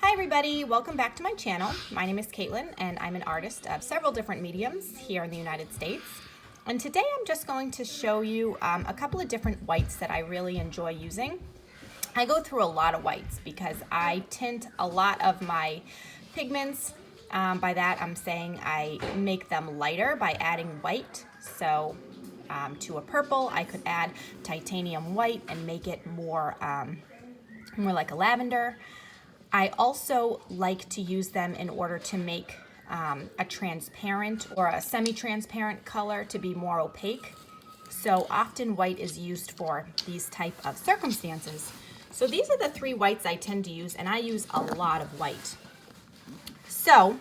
Hi everybody, welcome back to my channel. My name is Caitlin and I'm an artist of several different mediums here in the United States. And today I'm just going to show you a couple of different whites that I really enjoy using. I go through a lot of whites because I tint a lot of my pigments. By that I'm saying I make them lighter by adding white. So to a purple I could add titanium white and make it more like a lavender. I also like to use them in order to make a transparent or a semi-transparent color to be more opaque. So often white is used for these type of circumstances. So these are the three whites I tend to use, and I use a lot of white. So,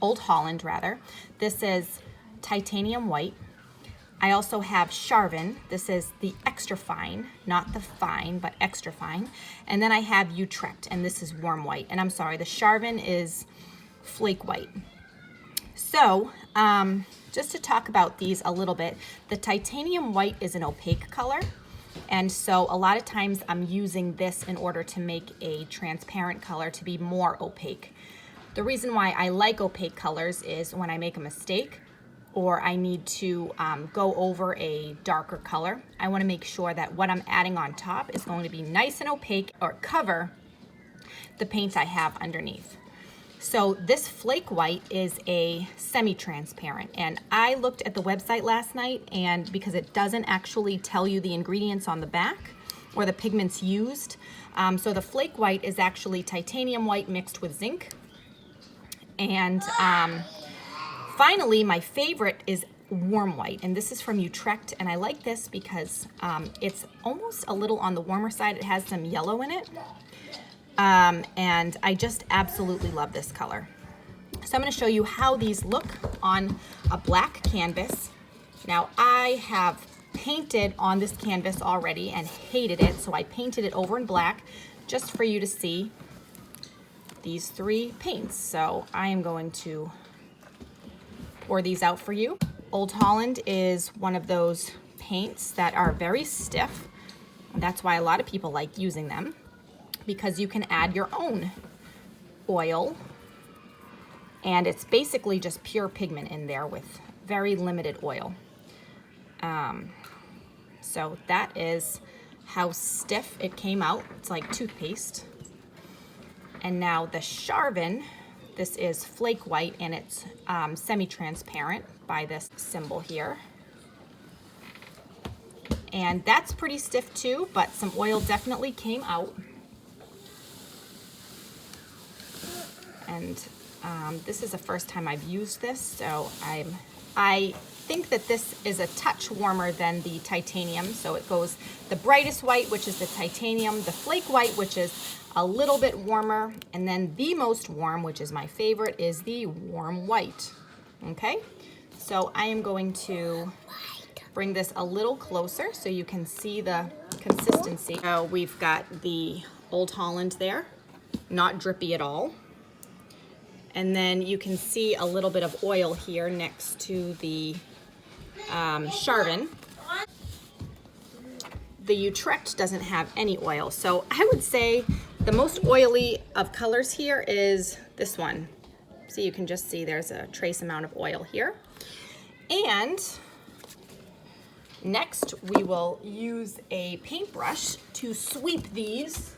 Old Holland rather. This is titanium white. I also have Charvin. This is the extra fine, not the fine, but extra fine. And then I have Utrecht, and this is warm white. And I'm sorry, the Charvin is flake white. So, just to talk about these a little bit, the titanium white is an opaque color. And so a lot of times I'm using this in order to make a transparent color to be more opaque. The reason why I like opaque colors is when I make a mistake, or I need to go over a darker color, I want to make sure that what I'm adding on top is going to be nice and opaque or cover the paint I have underneath. So this flake white is a semi-transparent, and I looked at the website last night, and because it doesn't actually tell you the ingredients on the back or the pigments used, so the flake white is actually titanium white mixed with zinc. And finally, my favorite is warm white, and this is from Utrecht, and I like this because it's almost a little on the warmer side. It has some yellow in it, and I just absolutely love this color. So I'm going to show you how these look on a black canvas. Now, I have painted on this canvas already and hated it, so I painted it over in black just for you to see these three paints. So I am going to pour these out for you. Old Holland is one of those paints that are very stiff. That's why a lot of people like using them, because you can add your own oil, and it's basically just pure pigment in there with very limited oil. So that is how stiff it came out. It's like toothpaste. And now the Charvin, this is flake white, and it's semi-transparent by this symbol here. And that's pretty stiff too, but some oil definitely came out. And this is the first time I've used this, so I think that this is a touch warmer than the titanium. So it goes the brightest white, which is the titanium, the flake white, which is a little bit warmer, and then the most warm, which is my favorite, is the warm white. Okay, so I am going to bring this a little closer so you can see the consistency. So we've got the Old Holland there, not drippy at all. And then you can see a little bit of oil here next to the Charvin. The Utrecht doesn't have any oil, so I would say the most oily of colors here is this one. So you can just see there's a trace amount of oil here. And next we will use a paintbrush to sweep these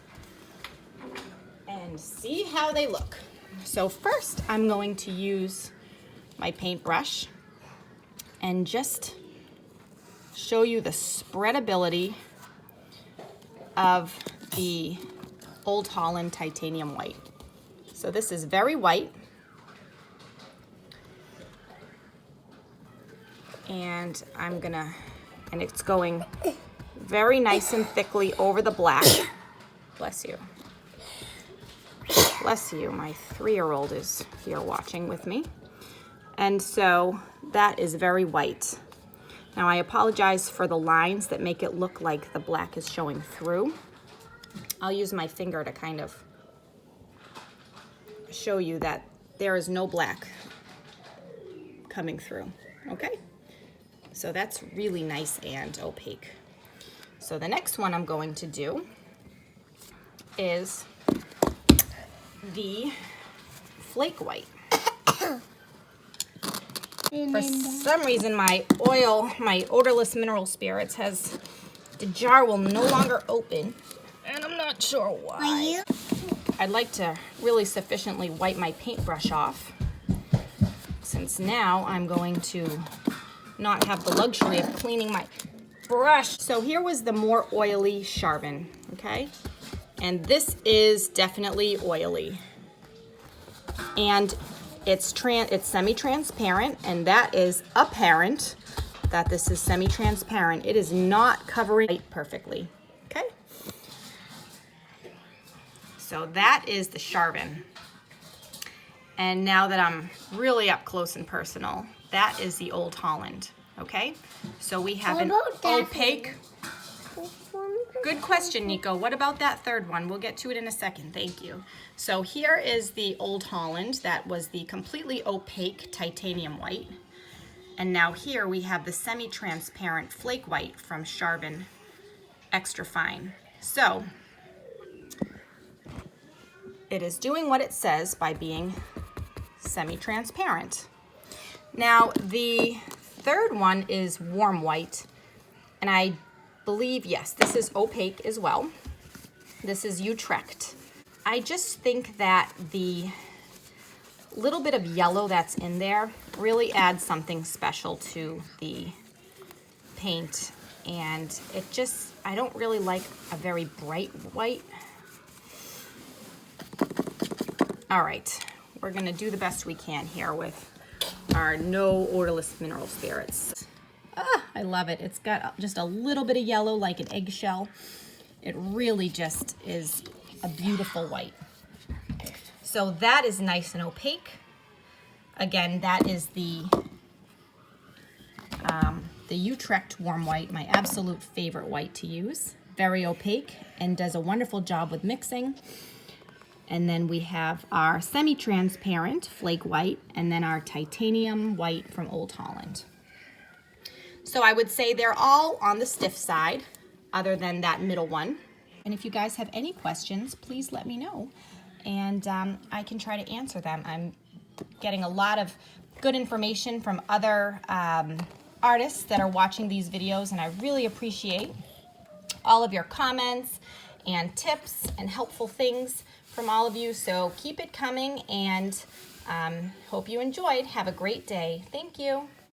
and see how they look. So first I'm going to use my paintbrush and just show you the spreadability of the Old Holland titanium white. So this is very white, and and it's going very nice and thickly over the black. Bless you. Bless you, my 3-year-old is here watching with me. And so that is very white. Now I apologize for the lines that make it look like the black is showing through. I'll use my finger to kind of show you that there is no black coming through, okay? So that's really nice and opaque. So the next one I'm going to do is the Flake white. For some reason, my odorless mineral spirits the jar will no longer open, and I'm not sure why. I'd like to really sufficiently wipe my paintbrush off, since now I'm going to not have the luxury of cleaning my brush. So here was the more oily Charvin, okay? And this is definitely oily. And it's semi-transparent, and that is apparent that this is semi-transparent. It is not covering it perfectly, okay? So that is the Charvin. And now that I'm really up close and personal, that is the Old Holland, okay? So we have an opaque. Good question, Nico. What about that third one? We'll get to it in a second. Thank you. So here is the Old Holland. That was the completely opaque titanium white. And now here we have the semi-transparent Flake white from Charvin Extra Fine. So it is doing what it says by being semi-transparent. Now the third one is warm white, and I believe, yes, this is opaque as well. This is Utrecht. I just think that the little bit of yellow that's in there really adds something special to the paint, and I don't really like a very bright white. All right, we're gonna do the best we can here with our no odorless mineral spirits. I love it. It's got just a little bit of yellow like an eggshell. It really just is a beautiful white. So that is nice and opaque. Again, that is the Utrecht warm white, my absolute favorite white to use. Very opaque and does a wonderful job with mixing. And then we have our semi-transparent Flake white, and then our titanium white from Old Holland. So I would say they're all on the stiff side, other than that middle one. And if you guys have any questions, please let me know, and I can try to answer them. I'm getting a lot of good information from other artists that are watching these videos, and I really appreciate all of your comments and tips and helpful things from all of you. So keep it coming, and hope you enjoyed. Have a great day. Thank you.